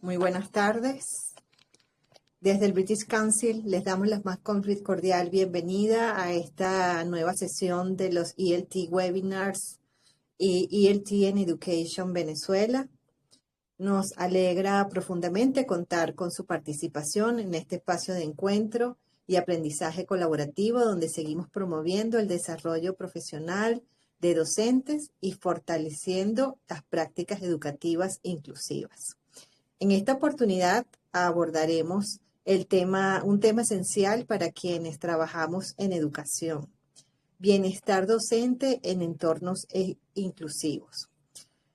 Muy buenas tardes. Desde el British Council les damos la más cordial bienvenida a esta nueva sesión de los ELT Webinars y ELT en Education Venezuela. Nos alegra profundamente contar con su participación en este espacio de encuentro y aprendizaje colaborativo donde seguimos promoviendo el desarrollo profesional de docentes y fortaleciendo las prácticas educativas inclusivas. En esta oportunidad abordaremos un tema esencial para quienes trabajamos en educación: bienestar docente en entornos inclusivos.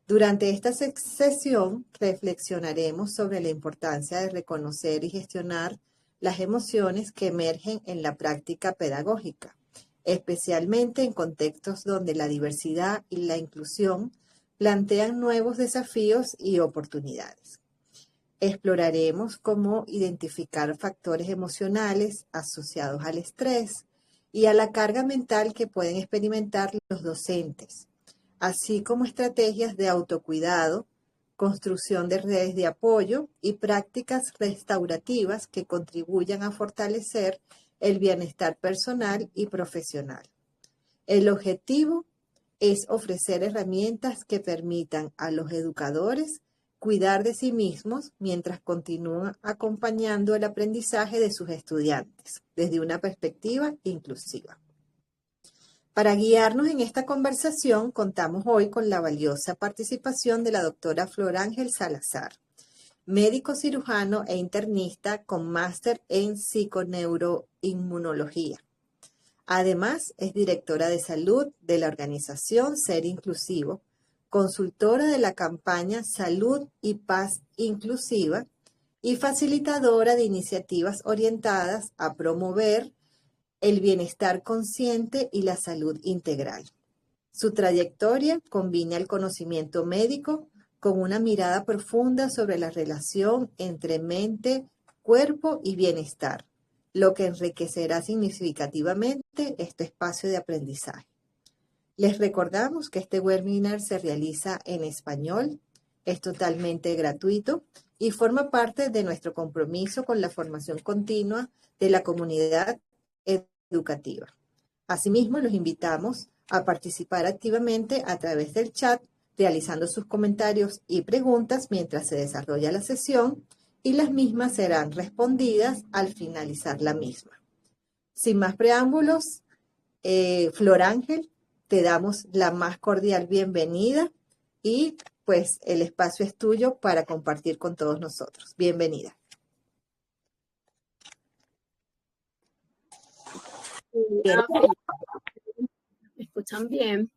Durante esta sesión reflexionaremos sobre la importancia de reconocer y gestionar las emociones que emergen en la práctica pedagógica, especialmente en contextos donde la diversidad y la inclusión plantean nuevos desafíos y oportunidades. Exploraremos cómo identificar factores emocionales asociados al estrés y a la carga mental que pueden experimentar los docentes, así como estrategias de autocuidado, construcción de redes de apoyo y prácticas restaurativas que contribuyan a fortalecer el bienestar personal y profesional. El objetivo es ofrecer herramientas que permitan a los educadores cuidar de sí mismos mientras continúan acompañando el aprendizaje de sus estudiantes desde una perspectiva inclusiva. Para guiarnos en esta conversación, contamos hoy con la valiosa participación de la doctora Flor Ángel Salazar, médico cirujano e internista con máster en psiconeuroinmunología. Además, es directora de salud de la organización Ser Inclusivo, consultora de la campaña Salud y Paz Inclusiva y facilitadora de iniciativas orientadas a promover el bienestar consciente y la salud integral. Su trayectoria combina el conocimiento médico con una mirada profunda sobre la relación entre mente, cuerpo y bienestar, lo que enriquecerá significativamente este espacio de aprendizaje. Les recordamos que este webinar se realiza en español, es totalmente gratuito y forma parte de nuestro compromiso con la formación continua de la comunidad educativa. Asimismo, los invitamos a participar activamente a través del chat, realizando sus comentarios y preguntas mientras se desarrolla la sesión, y las mismas serán respondidas al finalizar la misma. Sin más preámbulos, Flor Ángel, te damos la más cordial bienvenida y pues el espacio es tuyo para compartir con todos nosotros. Bienvenida. ¿Me escuchan bien?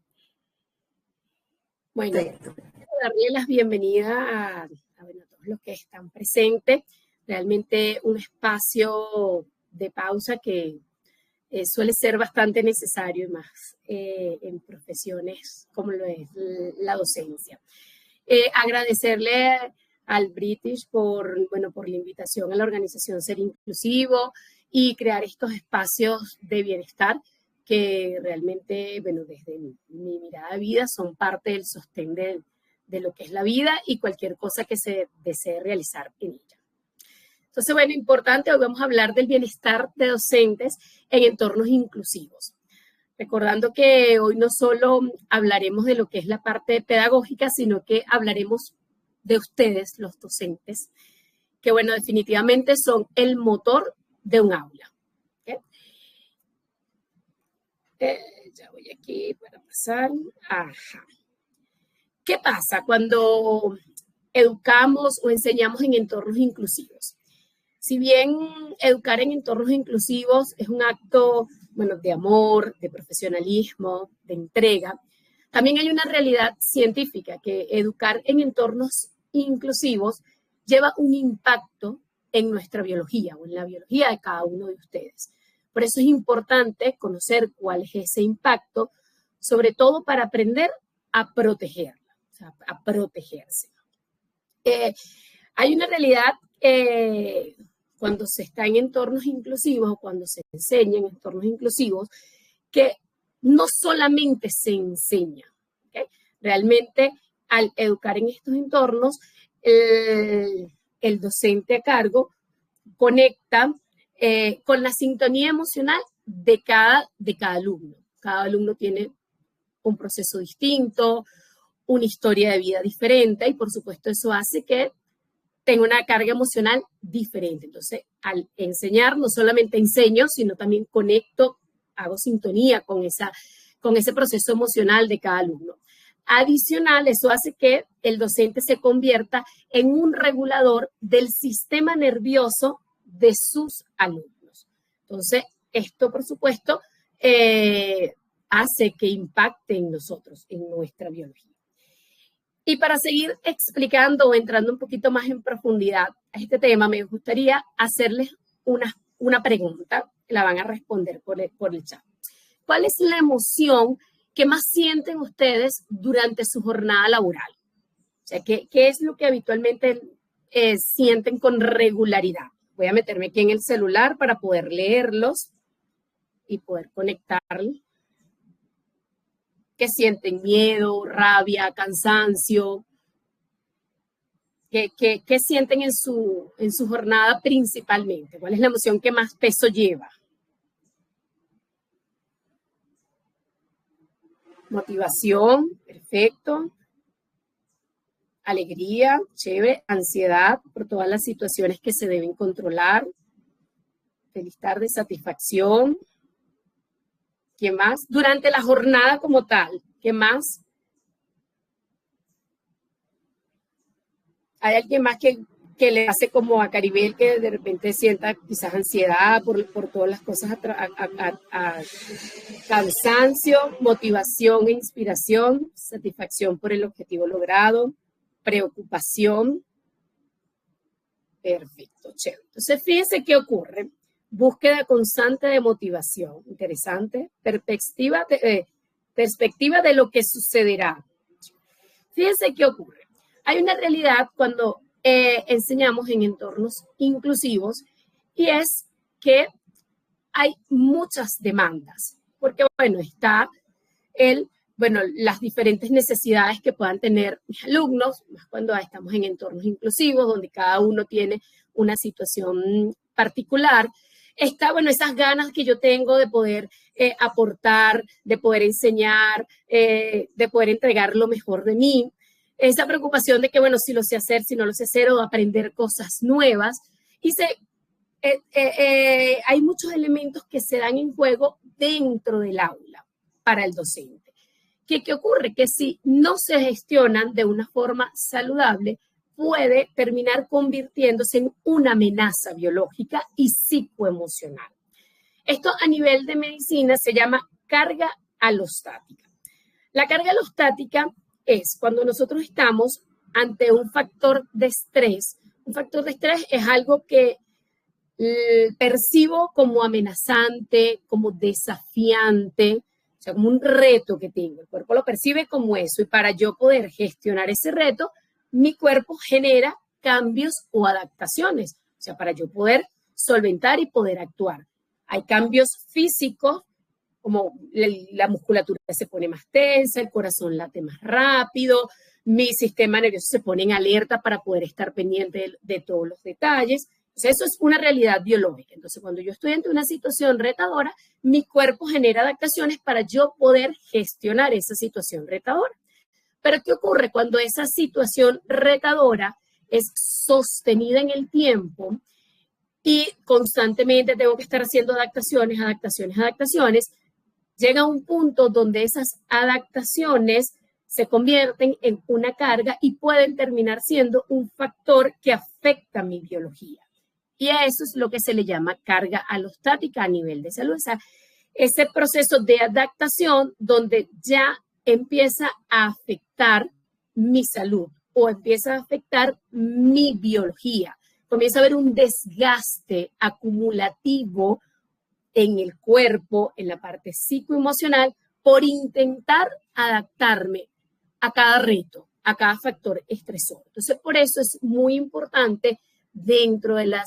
Bueno, darle las bienvenidas a todos los que están presentes. Realmente un espacio de pausa que suele ser bastante necesario, y más en profesiones como lo es la docencia. Agradecerle al British por la invitación a la organización Ser Inclusivo y crear estos espacios de bienestar que realmente, desde mi mirada de vida, son parte del sostén de lo que es la vida y cualquier cosa que se desee realizar en ella. Entonces, importante, hoy vamos a hablar del bienestar de docentes en entornos inclusivos. Recordando que hoy no solo hablaremos de lo que es la parte pedagógica, sino que hablaremos de ustedes, los docentes, que definitivamente son el motor de un aula. ¿Okay? Ya voy aquí para pasar. Ajá. ¿Qué pasa cuando educamos o enseñamos en entornos inclusivos? Si bien educar en entornos inclusivos es un acto, de amor, de profesionalismo, de entrega, también hay una realidad científica que educar en entornos inclusivos lleva un impacto en nuestra biología o en la biología de cada uno de ustedes. Por eso es importante conocer cuál es ese impacto, sobre todo para aprender a protegerla, o sea, a protegerse. Hay una realidad cuando se está en entornos inclusivos o cuando se enseña en entornos inclusivos que no solamente se enseña, ¿okay? Realmente al educar en estos entornos, el docente a cargo conecta con la sintonía emocional de cada alumno. Cada alumno tiene un proceso distinto, una historia de vida diferente y por supuesto eso hace que tenga una carga emocional diferente. Entonces, al enseñar, no solamente enseño, sino también conecto, hago sintonía con ese proceso emocional de cada alumno. Adicional, eso hace que el docente se convierta en un regulador del sistema nervioso de sus alumnos. Entonces, esto, por supuesto, hace que impacte en nosotros, en nuestra biología. Y para seguir explicando o entrando un poquito más en profundidad a este tema, me gustaría hacerles una pregunta, la van a responder por el chat. ¿Cuál es la emoción que más sienten ustedes durante su jornada laboral? O sea, ¿qué es lo que habitualmente sienten con regularidad? Voy a meterme aquí en el celular para poder leerlos y poder conectarlos. ¿Qué sienten? ¿Miedo, rabia, cansancio? ¿Qué sienten en su jornada principalmente? ¿Cuál es la emoción que más peso lleva? Motivación, perfecto. Alegría, chévere. Ansiedad por todas las situaciones que se deben controlar. Feliz tarde, satisfacción. ¿Qué más? Durante la jornada como tal, ¿qué más? ¿Hay alguien más que le hace como a Caribel que de repente sienta quizás ansiedad por todas las cosas, cansancio, motivación e inspiración, satisfacción por el objetivo logrado, preocupación? Perfecto, chévere. Entonces, fíjense qué ocurre. Búsqueda constante de motivación, interesante. Perspectiva de lo que sucederá. Fíjense qué ocurre. Hay una realidad cuando enseñamos en entornos inclusivos y es que hay muchas demandas, porque bueno, está las diferentes necesidades que puedan tener mis alumnos, más cuando estamos en entornos inclusivos, donde cada uno tiene una situación particular. Está, esas ganas que yo tengo de poder aportar, de poder enseñar, de poder entregar lo mejor de mí. Esa preocupación de que, si lo sé hacer, si no lo sé hacer, o aprender cosas nuevas. Y hay muchos elementos que se dan en juego dentro del aula para el docente. ¿Qué ocurre? Que si no se gestionan de una forma saludable, puede terminar convirtiéndose en una amenaza biológica y psicoemocional. Esto a nivel de medicina se llama carga alostática. La carga alostática es cuando nosotros estamos ante un factor de estrés. Un factor de estrés es algo que percibo como amenazante, como desafiante, o sea, como un reto que tengo. El cuerpo lo percibe como eso y para yo poder gestionar ese reto, mi cuerpo genera cambios o adaptaciones, o sea, para yo poder solventar y poder actuar. Hay cambios físicos, como la musculatura se pone más tensa, el corazón late más rápido, mi sistema nervioso se pone en alerta para poder estar pendiente de todos los detalles. O sea, eso es una realidad biológica. Entonces, cuando yo estoy ante una situación retadora, mi cuerpo genera adaptaciones para yo poder gestionar esa situación retadora. Pero ¿qué ocurre cuando esa situación retadora es sostenida en el tiempo y constantemente tengo que estar haciendo adaptaciones? Llega un punto donde esas adaptaciones se convierten en una carga y pueden terminar siendo un factor que afecta mi biología. Y a eso es lo que se le llama carga alostática a nivel de salud. O sea, ese proceso de adaptación donde ya empieza a afectar mi salud o empieza a afectar mi biología. Comienza a haber un desgaste acumulativo en el cuerpo, en la parte psicoemocional, por intentar adaptarme a cada reto, a cada factor estresor. Entonces, por eso es muy importante dentro de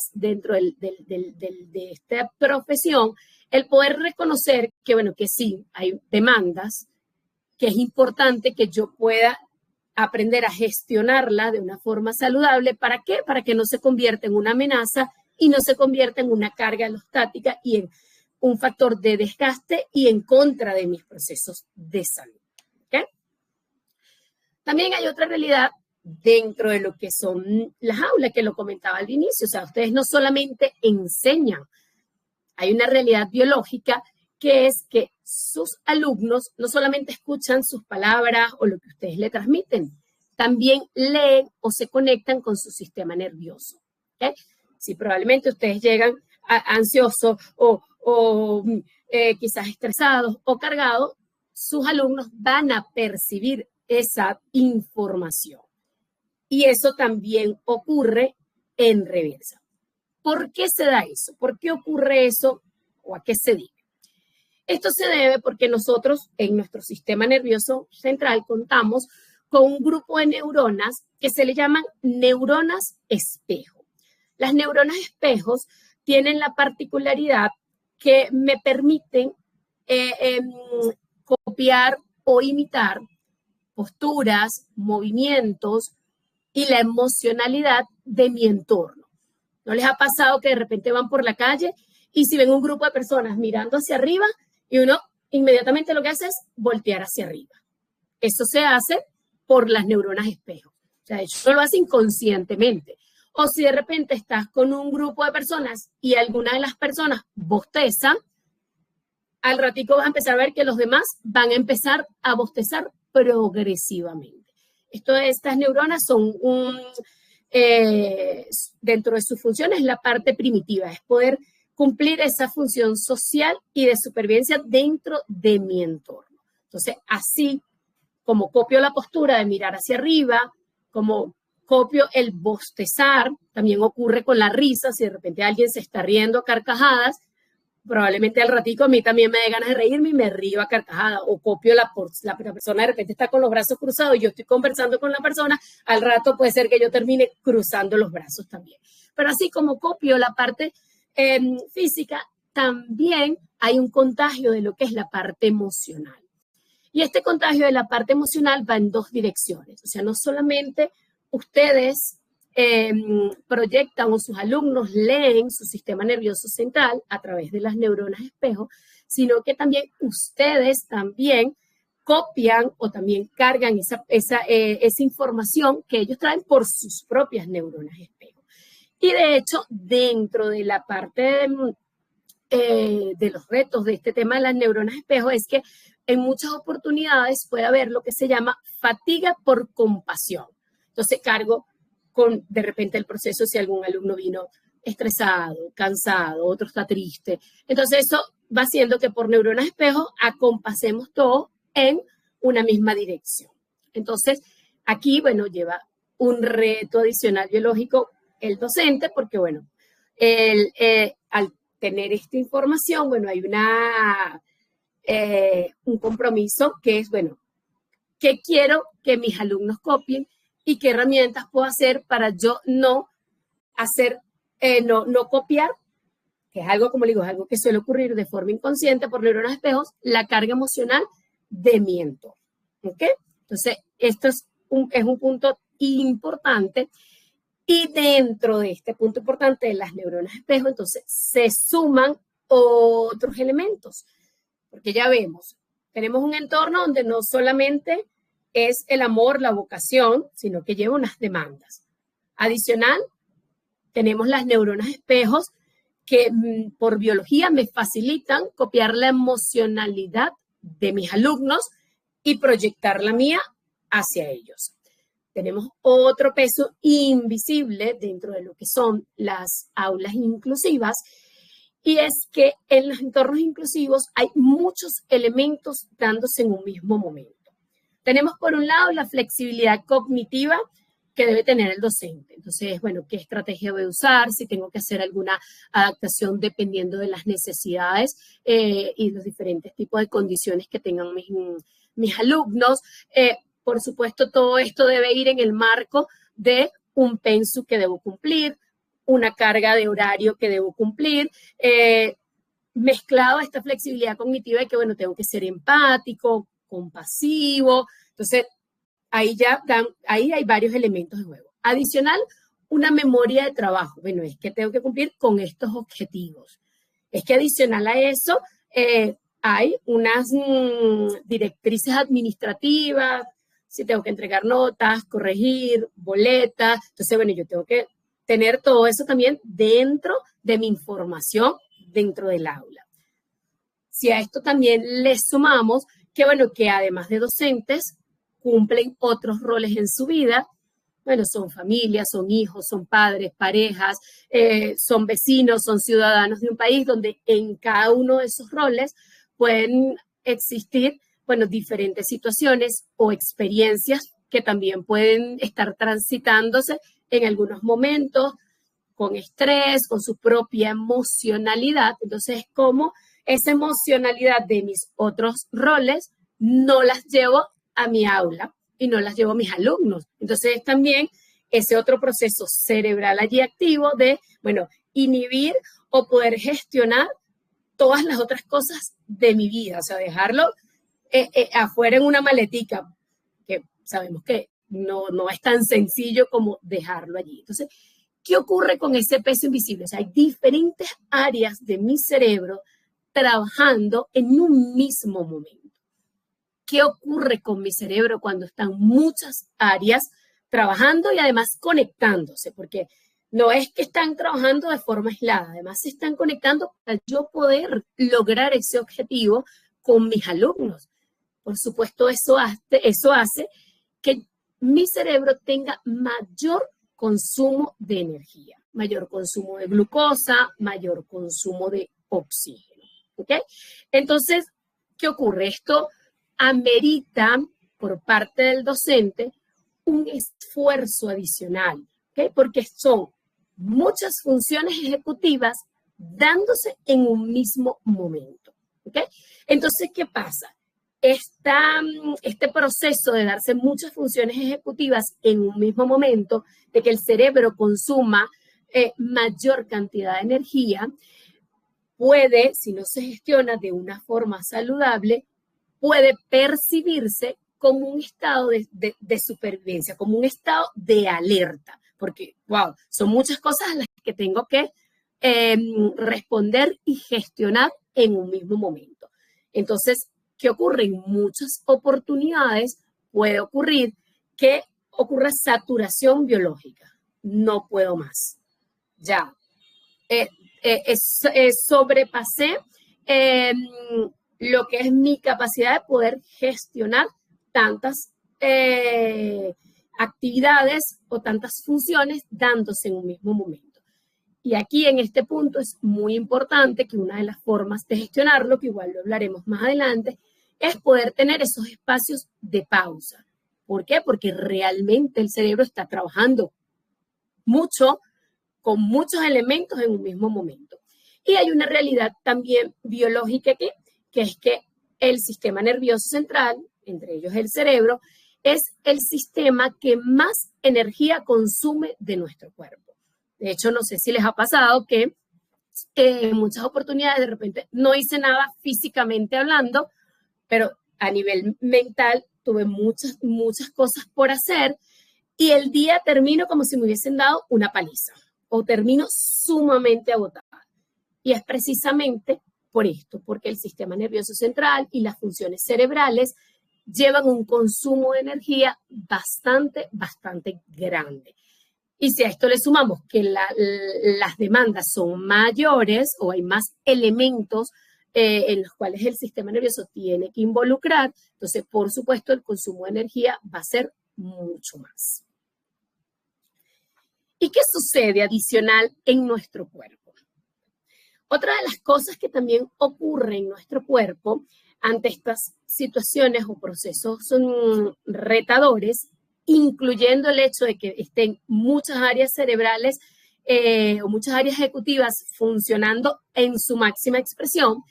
esta profesión el poder reconocer que, que sí, hay demandas, que es importante que yo pueda aprender a gestionarla de una forma saludable. ¿Para qué? Para que no se convierta en una amenaza y no se convierta en una carga alostática y en un factor de desgaste y en contra de mis procesos de salud. ¿Okay? También hay otra realidad dentro de lo que son las aulas, que lo comentaba al inicio. O sea, ustedes no solamente enseñan, hay una realidad biológica que es que sus alumnos no solamente escuchan sus palabras o lo que ustedes le transmiten, también leen o se conectan con su sistema nervioso. ¿Okay? Si probablemente ustedes llegan ansiosos o quizás estresados o cargados, sus alumnos van a percibir esa información. Y eso también ocurre en reversa. ¿Por qué se da eso? ¿Por qué ocurre eso? ¿O a qué se debe? Esto se debe porque nosotros en nuestro sistema nervioso central contamos con un grupo de neuronas que se le llaman neuronas espejo. Las neuronas espejos tienen la particularidad que me permiten copiar o imitar posturas, movimientos y la emocionalidad de mi entorno. ¿No les ha pasado que de repente van por la calle y si ven un grupo de personas mirando hacia arriba y uno inmediatamente lo que hace es voltear hacia arriba? Eso se hace por las neuronas espejo. O sea, eso lo hace inconscientemente. O si de repente estás con un grupo de personas y alguna de las personas bosteza, al ratico vas a empezar a ver que los demás van a empezar a bostezar progresivamente. Estas neuronas son dentro de sus funciones, la parte primitiva, es poder cumplir esa función social y de supervivencia dentro de mi entorno. Entonces, así como copio la postura de mirar hacia arriba, como copio el bostezar, también ocurre con la risa. Si de repente alguien se está riendo a carcajadas, probablemente al ratico a mí también me dé ganas de reírme y me río a carcajadas, o copio la persona de repente está con los brazos cruzados y yo estoy conversando con la persona, al rato puede ser que yo termine cruzando los brazos también. Pero así como copio la parte física, también hay un contagio de lo que es la parte emocional. Y este contagio de la parte emocional va en dos direcciones. O sea, no solamente ustedes proyectan o sus alumnos leen su sistema nervioso central a través de las neuronas espejo, sino que también ustedes también copian o también cargan esa información que ellos traen por sus propias neuronas espejo. Y de hecho, dentro de la parte de los retos de este tema de las neuronas espejo es que en muchas oportunidades puede haber lo que se llama fatiga por compasión. Entonces cargo con de repente el proceso si algún alumno vino estresado, cansado, otro está triste. Entonces eso va haciendo que por neuronas espejo acompasemos todo en una misma dirección. Entonces aquí, bueno, lleva un reto adicional biológico el docente porque, bueno, al tener esta información, bueno, hay un compromiso que es, bueno, ¿qué quiero que mis alumnos copien y qué herramientas puedo hacer para yo no hacer, no copiar, que es algo, como le digo, es algo que suele ocurrir de forma inconsciente por neuronas espejos, la carga emocional de mi entorno? ¿Ok? Entonces, esto es un punto importante. Y dentro de este punto importante de las neuronas espejo, entonces se suman otros elementos. Porque ya vemos, tenemos un entorno donde no solamente es el amor, la vocación, sino que lleva unas demandas. Adicional, tenemos las neuronas espejos que por biología me facilitan copiar la emocionalidad de mis alumnos y proyectar la mía hacia ellos. Tenemos otro peso invisible dentro de lo que son las aulas inclusivas, y es que en los entornos inclusivos hay muchos elementos dándose en un mismo momento. Tenemos por un lado la flexibilidad cognitiva que debe tener el docente. Entonces, bueno, ¿qué estrategia voy a usar? Si tengo que hacer alguna adaptación dependiendo de las necesidades y los diferentes tipos de condiciones que tengan mis alumnos. Por supuesto, todo esto debe ir en el marco de un pensu que debo cumplir, una carga de horario que debo cumplir, mezclado a esta flexibilidad cognitiva de que, bueno, tengo que ser empático, compasivo. Entonces, ahí hay varios elementos de juego. Adicional, una memoria de trabajo. Bueno, es que tengo que cumplir con estos objetivos. Es que adicional a eso, hay unas directrices administrativas, si tengo que entregar notas, corregir, boletas. Entonces, bueno, yo tengo que tener todo eso también dentro de mi información dentro del aula. Si a esto también le sumamos que, bueno, que además de docentes, cumplen otros roles en su vida. Bueno, son familias, son hijos, son padres, parejas, son vecinos, son ciudadanos de un país donde en cada uno de esos roles pueden existir, bueno, diferentes situaciones o experiencias que también pueden estar transitándose en algunos momentos con estrés, con su propia emocionalidad. Entonces, como esa emocionalidad de mis otros roles no las llevo a mi aula y no las llevo a mis alumnos. Entonces, también ese otro proceso cerebral allí activo de, bueno, inhibir o poder gestionar todas las otras cosas de mi vida, o sea, dejarlo afuera en una maletica, que sabemos que no es tan sencillo como dejarlo allí. Entonces, ¿qué ocurre con ese peso invisible? O sea, hay diferentes áreas de mi cerebro trabajando en un mismo momento. ¿Qué ocurre con mi cerebro cuando están muchas áreas trabajando y además conectándose? Porque no es que están trabajando de forma aislada, además se están conectando para yo poder lograr ese objetivo con mis alumnos. Por supuesto, eso hace que mi cerebro tenga mayor consumo de energía, mayor consumo de glucosa, mayor consumo de oxígeno. ¿Ok? Entonces, ¿qué ocurre? Esto amerita por parte del docente un esfuerzo adicional, ¿ok? Porque son muchas funciones ejecutivas dándose en un mismo momento, ¿ok? Entonces, ¿qué pasa? Este proceso de darse muchas funciones ejecutivas en un mismo momento, de que el cerebro consuma mayor cantidad de energía, puede, si no se gestiona de una forma saludable, puede percibirse como un estado de supervivencia, como un estado de alerta, porque, wow, son muchas cosas a las que tengo que responder y gestionar en un mismo momento. Entonces, ¿qué ocurre? En muchas oportunidades puede ocurrir que ocurra saturación biológica. No puedo más. Ya. Sobrepasé lo que es mi capacidad de poder gestionar tantas actividades o tantas funciones dándose en un mismo momento. Y aquí en este punto es muy importante que una de las formas de gestionarlo, que igual lo hablaremos más adelante, es poder tener esos espacios de pausa. ¿Por qué? Porque realmente el cerebro está trabajando mucho, con muchos elementos en un mismo momento. Y hay una realidad también biológica que es que el sistema nervioso central, entre ellos el cerebro, es el sistema que más energía consume de nuestro cuerpo. De hecho, no sé si les ha pasado que en muchas oportunidades de repente no hice nada físicamente hablando, pero a nivel mental tuve muchas cosas por hacer y el día termino como si me hubiesen dado una paliza o termino sumamente agotada. Y es precisamente por esto, porque el sistema nervioso central y las funciones cerebrales llevan un consumo de energía bastante grande. Y si a esto le sumamos que las demandas son mayores o hay más elementos en los cuales el sistema nervioso tiene que involucrar, entonces, por supuesto, el consumo de energía va a ser mucho más. ¿Y qué sucede adicional en nuestro cuerpo? Otra de las cosas que también ocurre en nuestro cuerpo ante estas situaciones o procesos retadores, incluyendo el hecho de que estén muchas áreas cerebrales o muchas áreas ejecutivas funcionando en su máxima expresión,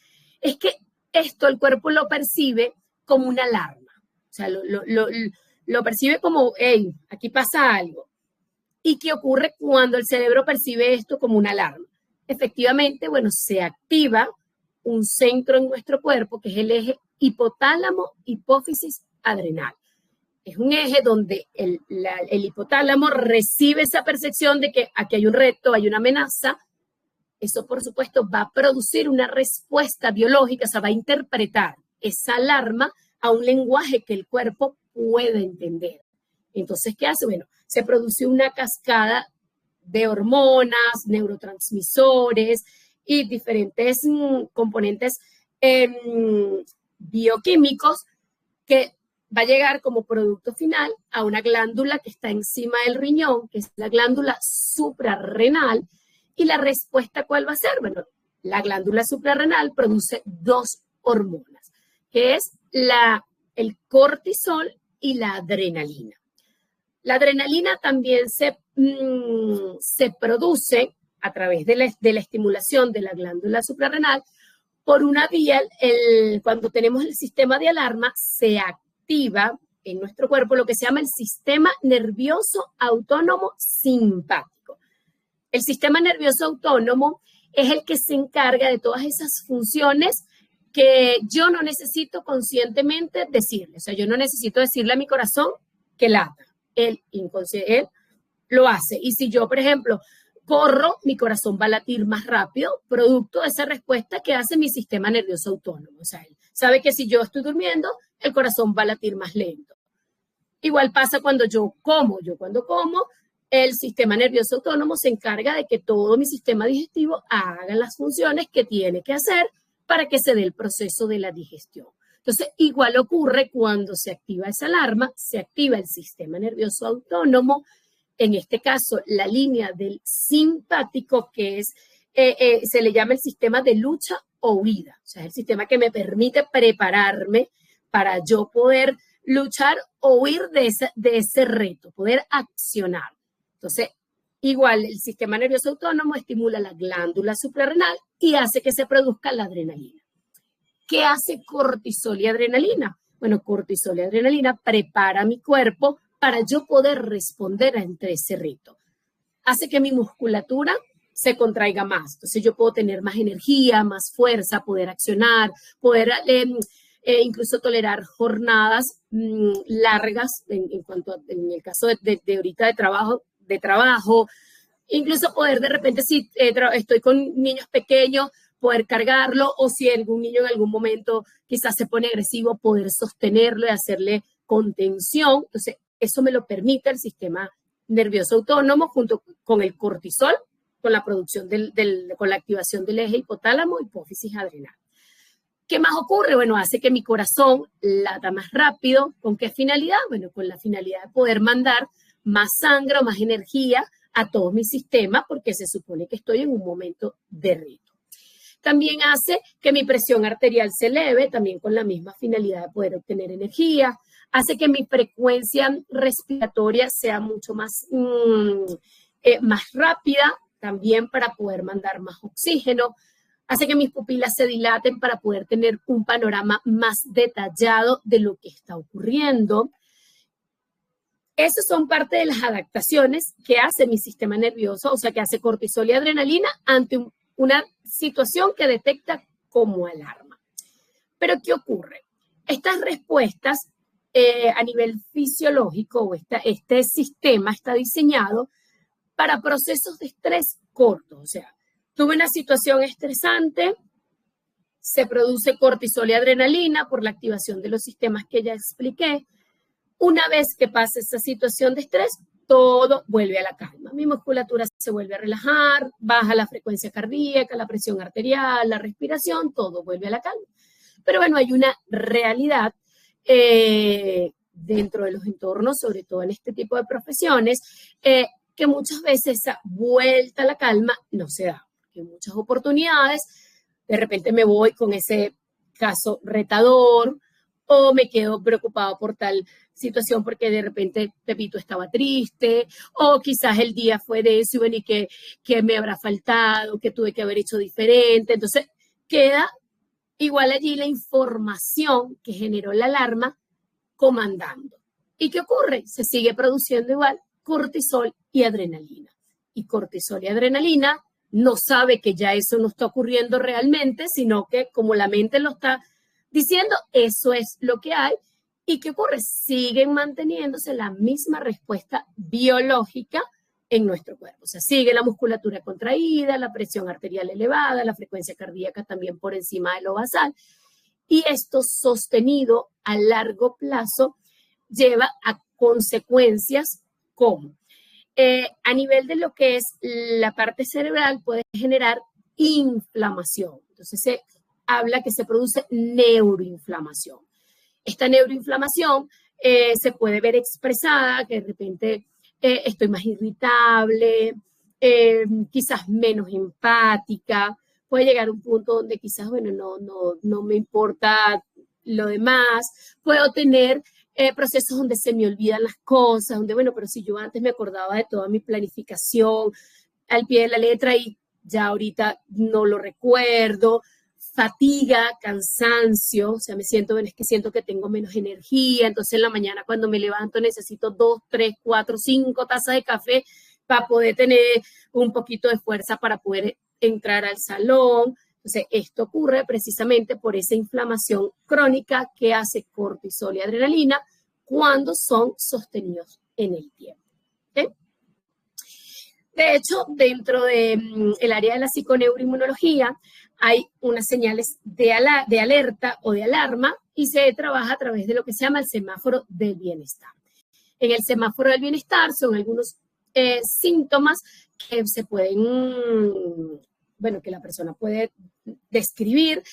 es que esto el cuerpo lo percibe como una alarma. O sea, lo percibe como, hey, aquí pasa algo. ¿Y qué ocurre cuando el cerebro percibe esto como una alarma? Efectivamente, bueno, se activa un centro en nuestro cuerpo que es el eje hipotálamo, hipófisis, adrenal. Es un eje donde el hipotálamo recibe esa percepción de que aquí hay un reto, hay una amenaza. Eso, por supuesto, va a producir una respuesta biológica, o sea, va a interpretar esa alarma a un lenguaje que el cuerpo puede entender. Entonces, ¿qué hace? Bueno, se produce una cascada de hormonas, neurotransmisores y diferentes componentes bioquímicos que va a llegar como producto final a una glándula que está encima del riñón, que es la glándula suprarrenal. ¿Y la respuesta cuál va a ser? Bueno, la glándula suprarrenal produce dos hormonas, que es el cortisol y la adrenalina. La adrenalina también se produce a través de la estimulación de la glándula suprarrenal por una vía, cuando tenemos el sistema de alarma, se activa en nuestro cuerpo lo que se llama el sistema nervioso autónomo simpático. El sistema nervioso autónomo es el que se encarga de todas esas funciones que yo no necesito conscientemente decirle. O sea, yo no necesito decirle a mi corazón que lata. Él lo hace. Y si yo, por ejemplo, corro, mi corazón va a latir más rápido, producto de esa respuesta que hace mi sistema nervioso autónomo. O sea, él sabe que si yo estoy durmiendo, el corazón va a latir más lento. Igual pasa cuando yo como. Yo cuando como, el sistema nervioso autónomo se encarga de que todo mi sistema digestivo haga las funciones que tiene que hacer para que se dé el proceso de la digestión. Entonces, igual ocurre cuando se activa esa alarma, se activa el sistema nervioso autónomo, en este caso, la línea del simpático, que se le llama el sistema de lucha o huida. O sea, es el sistema que me permite prepararme para yo poder luchar o huir de ese reto, poder accionar. Entonces, igual el sistema nervioso autónomo estimula la glándula suprarrenal y hace que se produzca la adrenalina. ¿Qué hace cortisol y adrenalina? Bueno, cortisol y adrenalina prepara mi cuerpo para yo poder responder ante ese reto. Hace que mi musculatura se contraiga más. Entonces yo puedo tener más energía, más fuerza, poder accionar, poder incluso tolerar jornadas largas en el caso de ahorita de trabajo, incluso poder de repente si estoy con niños pequeños, poder cargarlo, o si algún niño en algún momento quizás se pone agresivo, poder sostenerlo y hacerle contención. Entonces, eso me lo permite el sistema nervioso autónomo junto con el cortisol, con la producción con la activación del eje hipotálamo, hipófisis adrenal. ¿Qué más ocurre? Bueno, hace que mi corazón lata más rápido. ¿Con qué finalidad? Bueno, con la finalidad de poder mandar más sangre o más energía a todo mi sistema, porque se supone que estoy en un momento de reto. También hace que mi presión arterial se eleve, también con la misma finalidad de poder obtener energía. Hace que mi frecuencia respiratoria sea mucho más rápida, también para poder mandar más oxígeno. Hace que mis pupilas se dilaten para poder tener un panorama más detallado de lo que está ocurriendo. Esas son parte de las adaptaciones que hace mi sistema nervioso, o sea, que hace cortisol y adrenalina ante una situación que detecta como alarma. Pero, ¿qué ocurre? Estas respuestas a nivel fisiológico, este sistema está diseñado para procesos de estrés cortos. O sea, tuve una situación estresante, se produce cortisol y adrenalina por la activación de los sistemas que ya expliqué. Una vez que pasa esa situación de estrés, todo vuelve a la calma. Mi musculatura se vuelve a relajar, baja la frecuencia cardíaca, la presión arterial, la respiración, todo vuelve a la calma. Pero bueno, hay una realidad dentro de los entornos, sobre todo en este tipo de profesiones, que muchas veces esa vuelta a la calma no se da. En muchas oportunidades, de repente me voy con ese caso retador o me quedo preocupado por tal situación porque de repente Pepito estaba triste o quizás el día fue de eso y que me habrá faltado, que tuve que haber hecho diferente. Entonces queda igual allí la información que generó la alarma comandando. ¿Y qué ocurre? Se sigue produciendo igual cortisol y adrenalina. Y cortisol y adrenalina no sabe que ya eso no está ocurriendo realmente, sino que como la mente lo está diciendo, eso es lo que hay, ¿Y qué ocurre? Siguen manteniéndose la misma respuesta biológica en nuestro cuerpo. O sea, sigue la musculatura contraída, la presión arterial elevada, la frecuencia cardíaca también por encima de lo basal. Y esto sostenido a largo plazo lleva a consecuencias como a nivel de lo que es la parte cerebral puede generar inflamación. Entonces se habla que se produce neuroinflamación. Esta neuroinflamación se puede ver expresada, que de repente estoy más irritable, quizás menos empática, puede llegar a un punto donde quizás, bueno, no me importa lo demás, puedo tener procesos donde se me olvidan las cosas, donde, bueno, pero si yo antes me acordaba de toda mi planificación al pie de la letra y ya ahorita no lo recuerdo, fatiga, cansancio, o sea, me siento, bueno, es que siento que tengo menos energía, entonces en la mañana cuando me levanto necesito 2, 3, 4, 5 tazas de café para poder tener un poquito de fuerza para poder entrar al salón. Entonces, esto ocurre precisamente por esa inflamación crónica que hace cortisol y adrenalina cuando son sostenidos en el tiempo. ¿Okay? De hecho, dentro del área de la psiconeuroinmunología hay unas señales de alerta o de alarma y se trabaja a través de lo que se llama el semáforo del bienestar. En el semáforo del bienestar son algunos síntomas que se pueden, bueno, que la persona puede describir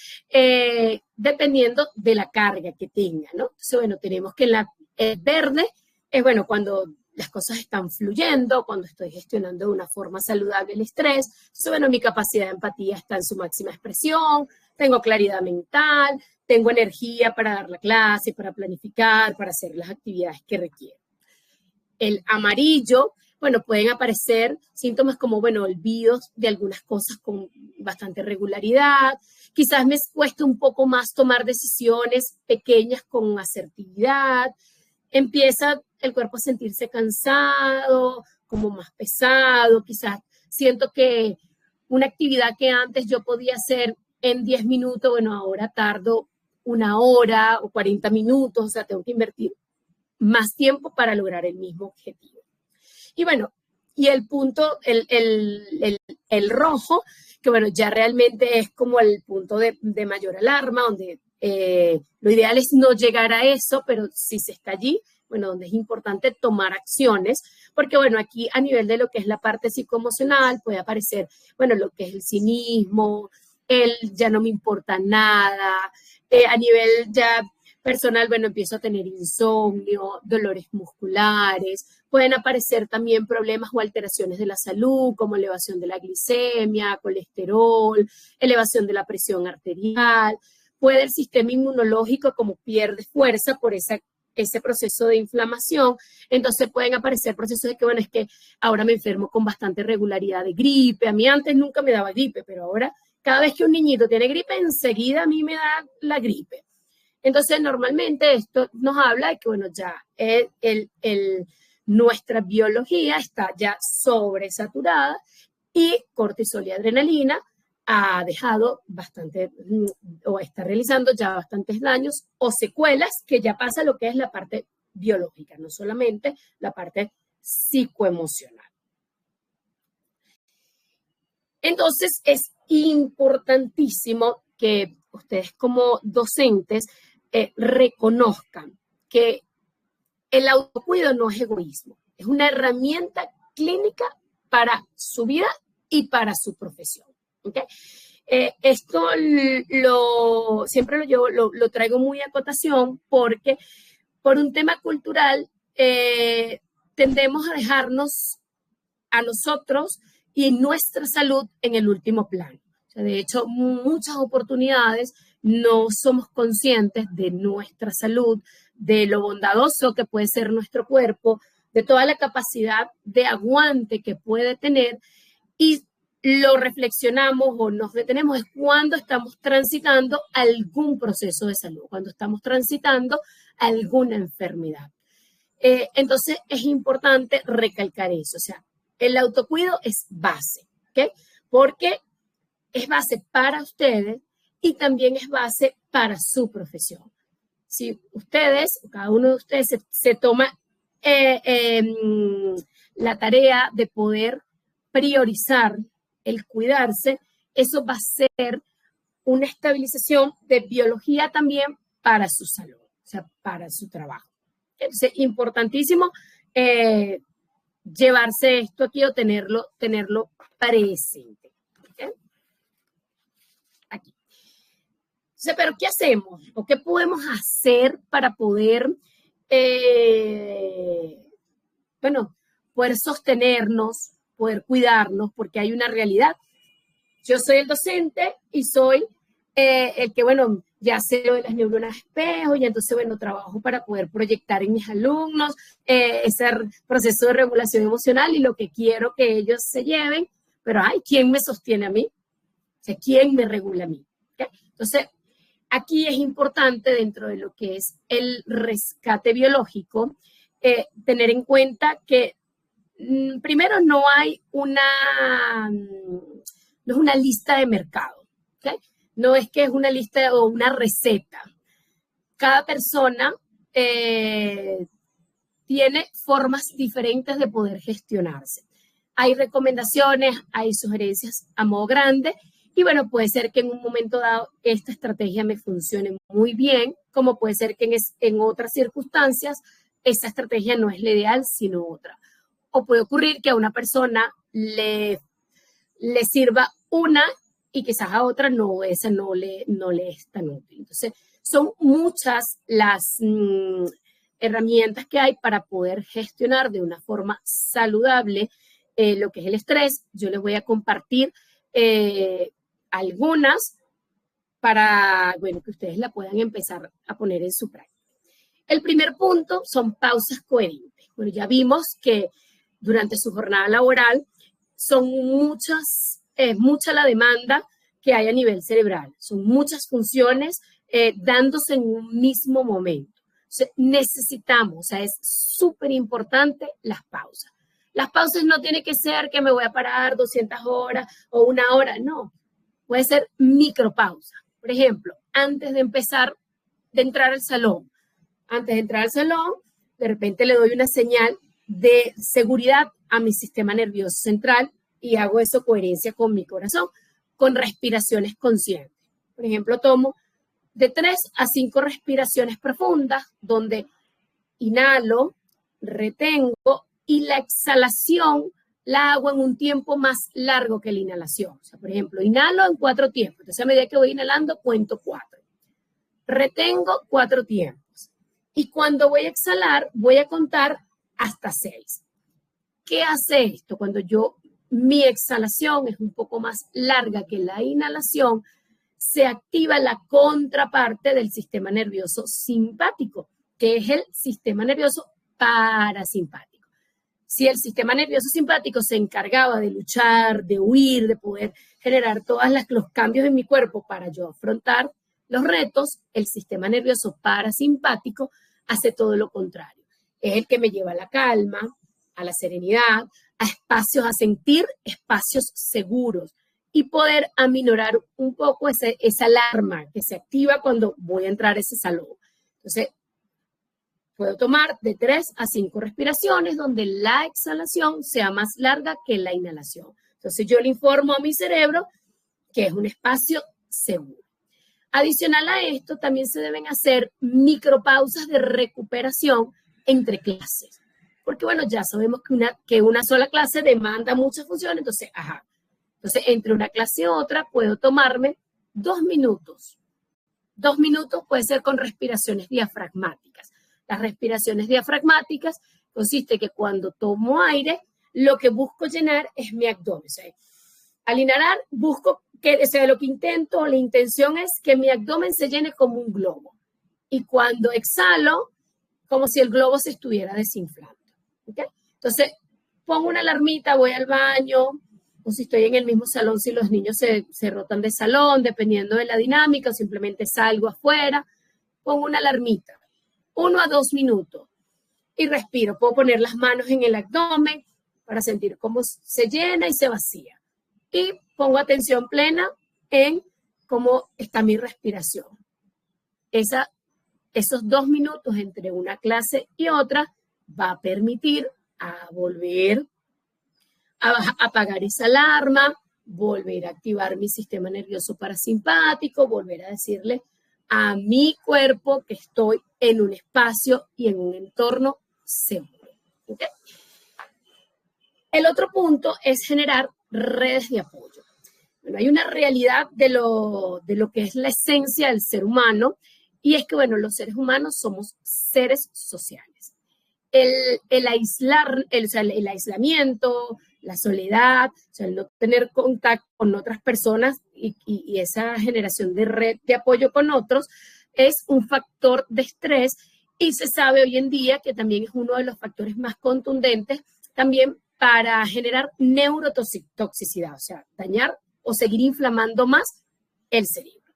dependiendo de la carga que tenga, ¿no? Entonces, bueno, tenemos que el verde es, bueno, cuando las cosas están fluyendo, cuando estoy gestionando de una forma saludable el estrés. Entonces, bueno, mi capacidad de empatía está en su máxima expresión, tengo claridad mental, tengo energía para dar la clase, para planificar, para hacer las actividades que requiero. El amarillo, bueno, pueden aparecer síntomas como, bueno, olvidos de algunas cosas con bastante regularidad. Quizás me cuesta un poco más tomar decisiones pequeñas con asertividad. Empieza el cuerpo a sentirse cansado, como más pesado. Quizás siento que una actividad que antes yo podía hacer en 10 minutos, bueno, ahora tardo 1 hora o 40 minutos. O sea, tengo que invertir más tiempo para lograr el mismo objetivo. Y bueno, y el punto, el rojo, que bueno, ya realmente es como el punto de mayor alarma, donde lo ideal es no llegar a eso, pero si se está allí, bueno, donde es importante tomar acciones, porque bueno, aquí a nivel de lo que es la parte psicoemocional puede aparecer, bueno, lo que es el cinismo, el ya no me importa nada, a nivel ya personal, bueno, empiezo a tener insomnio, dolores musculares, pueden aparecer también problemas o alteraciones de la salud, como elevación de la glicemia, colesterol, elevación de la presión arterial, puede el sistema inmunológico como pierde fuerza por ese proceso de inflamación, entonces pueden aparecer procesos de que, bueno, es que ahora me enfermo con bastante regularidad de gripe, a mí antes nunca me daba gripe, pero ahora cada vez que un niñito tiene gripe, enseguida a mí me da la gripe. Entonces, normalmente esto nos habla de que, bueno, ya nuestra biología está ya sobresaturada y cortisol y adrenalina ha dejado bastante o está realizando ya bastantes daños o secuelas que ya pasa lo que es la parte biológica, no solamente la parte psicoemocional. Entonces, es importantísimo que ustedes como docentes reconozcan que el autocuidado no es egoísmo, es una herramienta clínica para su vida y para su profesión. ¿Okay? Esto siempre lo traigo muy a cotación porque por un tema cultural tendemos a dejarnos a nosotros y nuestra salud en el último plano. O sea, de hecho, muchas oportunidades no somos conscientes de nuestra salud, de lo bondadoso que puede ser nuestro cuerpo, de toda la capacidad de aguante que puede tener y lo reflexionamos o nos detenemos es cuando estamos transitando algún proceso de salud, cuando estamos transitando alguna enfermedad. Entonces es importante recalcar eso, o sea, el autocuidado es base, ¿ok? Porque es base para ustedes y también es base para su profesión. si ustedes, cada uno de ustedes se toma la tarea de poder priorizar el cuidarse, eso va a ser una estabilización de biología también para su salud, o sea, para su trabajo. Entonces, importantísimo llevarse esto aquí o tenerlo presente. ¿Okay? Aquí. Entonces, pero ¿qué hacemos? ¿O qué podemos hacer para poder, poder sostenernos, poder cuidarnos? Porque hay una realidad. Yo soy el docente y soy el que, ya sé lo de las neuronas espejo y entonces, trabajo para poder proyectar en mis alumnos ese proceso de regulación emocional y lo que quiero que ellos se lleven, pero ¿quién me sostiene a mí? O sea, ¿quién me regula a mí? ¿Okay? Entonces, aquí es importante dentro de lo que es el rescate biológico, tener en cuenta que primero no hay no es una lista de mercado, ¿okay? No es que es una lista o una receta. Cada persona tiene formas diferentes de poder gestionarse. Hay recomendaciones, hay sugerencias a modo grande y puede ser que en un momento dado esta estrategia me funcione muy bien, como puede ser que en otras circunstancias esa estrategia no es la ideal, sino otra. O puede ocurrir que a una persona le sirva una y quizás a otra esa no le es tan útil. Entonces, son muchas las herramientas que hay para poder gestionar de una forma saludable lo que es el estrés. Yo les voy a compartir algunas para, que ustedes la puedan empezar a poner en su práctica. El primer punto son pausas coherentes. Ya vimos que durante su jornada laboral son mucha la demanda que hay a nivel cerebral. Son muchas funciones dándose en un mismo momento. Entonces, necesitamos, es súper importante las pausas. Las pausas no tiene que ser que me voy a parar 200 horas o 1 hora, no. Puede ser micropausa. Por ejemplo, antes de entrar al salón. Antes de entrar al salón, de repente le doy una señal de seguridad a mi sistema nervioso central y hago eso coherencia con mi corazón, con respiraciones conscientes. Por ejemplo, tomo de 3 a 5 respiraciones profundas, donde inhalo, retengo y la exhalación la hago en un tiempo más largo que la inhalación. O sea, por ejemplo, inhalo en 4 tiempos. Entonces, a medida que voy inhalando, cuento 4. Retengo 4 tiempos. Y cuando voy a exhalar, voy a contar hasta 6. ¿Qué hace esto? Cuando mi exhalación es un poco más larga que la inhalación, se activa la contraparte del sistema nervioso simpático, que es el sistema nervioso parasimpático. Si el sistema nervioso simpático se encargaba de luchar, de huir, de poder generar todos los cambios en mi cuerpo para yo afrontar los retos, el sistema nervioso parasimpático hace todo lo contrario. Es el que me lleva a la calma, a la serenidad, a espacios, a sentir espacios seguros y poder aminorar un poco esa alarma que se activa cuando voy a entrar a ese salón. Entonces, puedo tomar de 3 a 5 respiraciones donde la exhalación sea más larga que la inhalación. Entonces, yo le informo a mi cerebro que es un espacio seguro. Adicional a esto, también se deben hacer micropausas de recuperación entre clases. Porque, ya sabemos que una sola clase demanda muchas funciones, entonces, Entonces, entre una clase y otra, puedo tomarme 2 minutos. 2 minutos puede ser con respiraciones diafragmáticas. Las respiraciones diafragmáticas consiste que cuando tomo aire, lo que busco llenar es mi abdomen. O sea, al inhalar, busco lo que intento, la intención es que mi abdomen se llene como un globo. Y cuando exhalo, como si el globo se estuviera desinflando. ¿Okay? Entonces, pongo una alarmita, voy al baño, o si estoy en el mismo salón, si los niños se rotan de salón, dependiendo de la dinámica, o simplemente salgo afuera, pongo una alarmita, 1 a 2 minutos, y respiro. Puedo poner las manos en el abdomen para sentir cómo se llena y se vacía. Y pongo atención plena en cómo está mi respiración. Esa esos 2 minutos entre una clase y otra va a permitir a volver a apagar esa alarma, volver a activar mi sistema nervioso parasimpático, volver a decirle a mi cuerpo que estoy en un espacio y en un entorno seguro. ¿Okay? El otro punto es generar redes de apoyo. Bueno, hay una realidad de lo que es la esencia del ser humano, y es que, bueno, los seres humanos somos seres sociales. El aislamiento, la soledad, o sea, el no tener contacto con otras personas y esa generación de red de apoyo con otros es un factor de estrés, y se sabe hoy en día que también es uno de los factores más contundentes también para generar neurotoxicidad, o sea, dañar o seguir inflamando más el cerebro.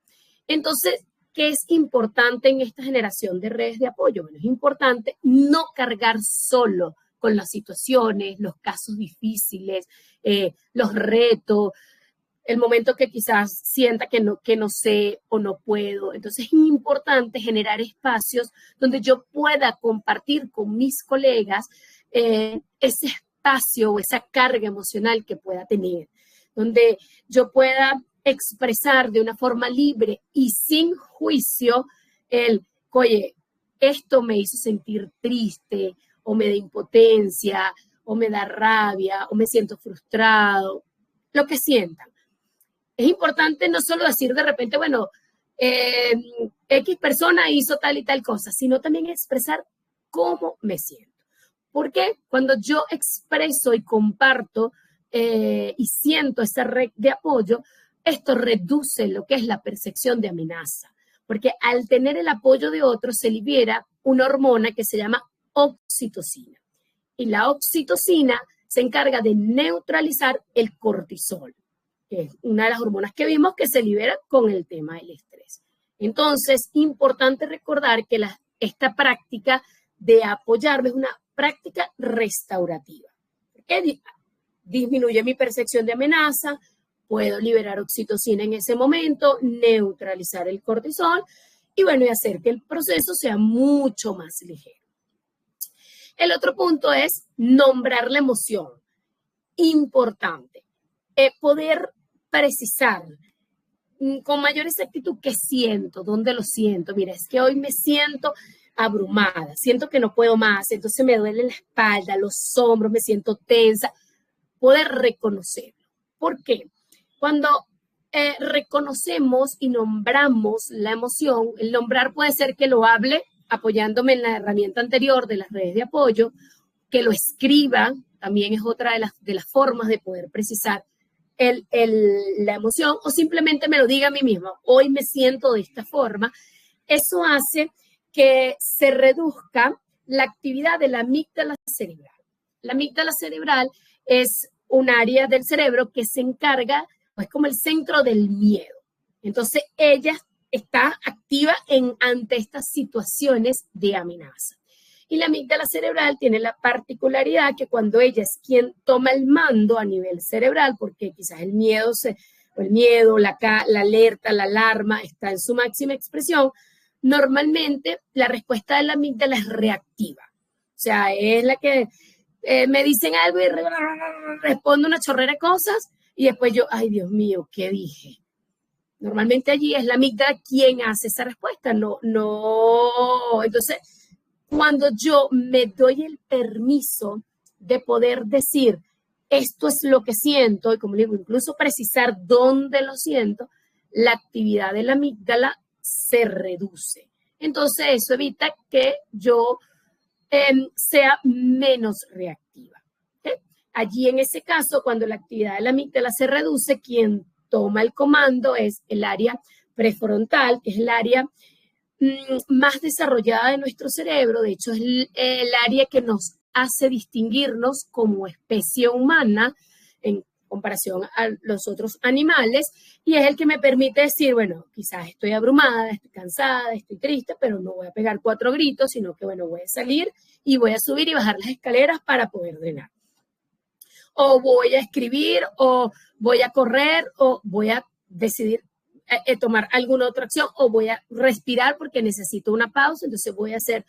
Entonces, ¿qué es importante en esta generación de redes de apoyo? Bueno, es importante no cargar solo con las situaciones, los casos difíciles, los retos, el momento que quizás sienta que no sé o no puedo. Entonces es importante generar espacios donde yo pueda compartir con mis colegas ese espacio o esa carga emocional que pueda tener, donde yo pueda expresar de una forma libre y sin juicio oye, esto me hizo sentir triste, o me da impotencia, o me da rabia, o me siento frustrado, lo que sientan. Es importante no solo decir de repente, bueno, X persona hizo tal y tal cosa, sino también expresar cómo me siento. Porque cuando yo expreso y comparto y siento esa red de apoyo, esto reduce lo que es la percepción de amenaza, porque al tener el apoyo de otros se libera una hormona que se llama oxitocina. Y la oxitocina se encarga de neutralizar el cortisol, que es una de las hormonas que vimos que se libera con el tema del estrés. Entonces, importante recordar que esta práctica de apoyarme es una práctica restaurativa, porque disminuye mi percepción de amenaza, puedo liberar oxitocina en ese momento, neutralizar el cortisol y, bueno, y hacer que el proceso sea mucho más ligero. El otro punto es nombrar la emoción. Importante. Poder precisar con mayor exactitud qué siento, dónde lo siento. Mira, es que hoy me siento abrumada, siento que no puedo más, entonces me duele la espalda, los hombros, me siento tensa. Poder reconocerlo. ¿Por qué? Cuando reconocemos y nombramos la emoción, el nombrar puede ser que lo hable apoyándome en la herramienta anterior de las redes de apoyo, que lo escriba, también es otra de las formas de poder precisar la emoción, o simplemente me lo diga a mí misma, hoy me siento de esta forma. Eso hace que se reduzca la actividad de la amígdala cerebral. La amígdala cerebral es un área del cerebro que se encarga, pues como el centro del miedo. Entonces ella está activa ante estas situaciones de amenaza. Y la amígdala cerebral tiene la particularidad que cuando ella es quien toma el mando a nivel cerebral, porque quizás el miedo, la alerta, la alarma está en su máxima expresión, normalmente la respuesta de la amígdala es reactiva. O sea, es la que me dicen algo y respondo una chorrera de cosas y después yo, ay Dios mío, ¿qué dije? Normalmente allí es la amígdala quien hace esa respuesta, no. Entonces, cuando yo me doy el permiso de poder decir, esto es lo que siento, y como digo, incluso precisar dónde lo siento, la actividad de la amígdala se reduce. Entonces, eso evita que yo sea menos reactiva. ¿Okay? Allí, en ese caso, cuando la actividad de la amígdala se reduce, quien toma el comando es el área prefrontal, que es el área más desarrollada de nuestro cerebro. De hecho, es el área que nos hace distinguirnos como especie humana en comparación a los otros animales, y es el que me permite decir, bueno, quizás estoy abrumada, estoy cansada, estoy triste, pero no voy a pegar 4 gritos, sino que, bueno, voy a salir y voy a subir y bajar las escaleras para poder drenar. O voy a escribir, o voy a correr, o voy a decidir tomar alguna otra acción o voy a respirar porque necesito una pausa, entonces voy a hacer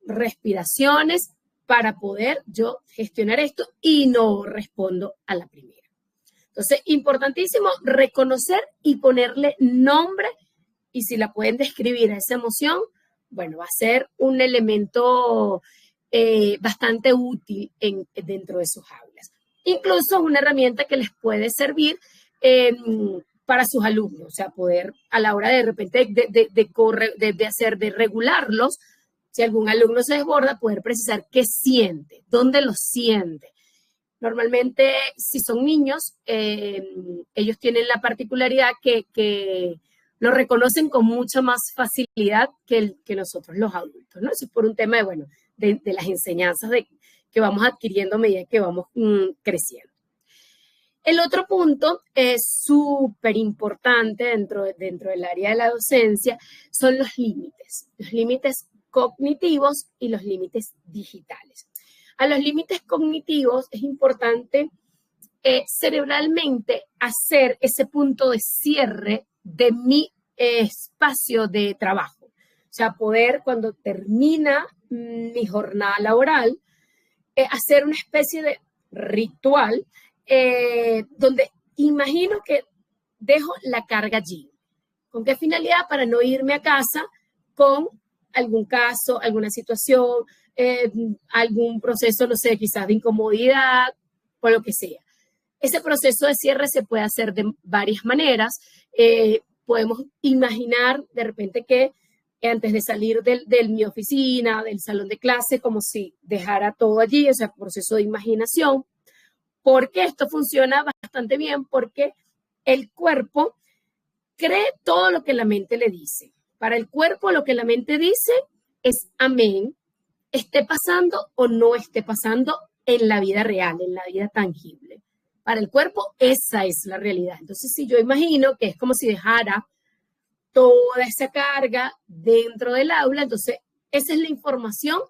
respiraciones para poder yo gestionar esto y no respondo a la primera. Entonces, importantísimo reconocer y ponerle nombre, y si la pueden describir a esa emoción, bueno, va a ser un elemento bastante útil dentro de sus aulas. Incluso una herramienta que les puede servir para sus alumnos, o sea, poder a la hora de repente de regularlos, si algún alumno se desborda, poder precisar qué siente, dónde lo siente. Normalmente, si son niños, ellos tienen la particularidad que lo reconocen con mucha más facilidad que nosotros los adultos, ¿no? Eso es por un tema de las enseñanzas que vamos adquiriendo a medida que vamos creciendo. El otro punto es súper importante dentro del área de la docencia, son los límites cognitivos y los límites digitales. A los límites cognitivos es importante cerebralmente hacer ese punto de cierre de mi espacio de trabajo. O sea, poder cuando termina mi jornada laboral, hacer una especie de ritual donde imagino que dejo la carga allí. ¿Con qué finalidad? Para no irme a casa con algún caso, alguna situación, algún proceso, no sé, quizás de incomodidad o lo que sea. Ese proceso de cierre se puede hacer de varias maneras. Podemos imaginar de repente que antes de salir de mi oficina, del salón de clase, como si dejara todo allí, o sea, proceso de imaginación. Porque esto funciona bastante bien porque el cuerpo cree todo lo que la mente le dice. Para el cuerpo lo que la mente dice es amén, esté pasando o no esté pasando en la vida real, en la vida tangible. Para el cuerpo esa es la realidad. Entonces, si yo imagino que es como si dejara toda esa carga dentro del aula, entonces esa es la información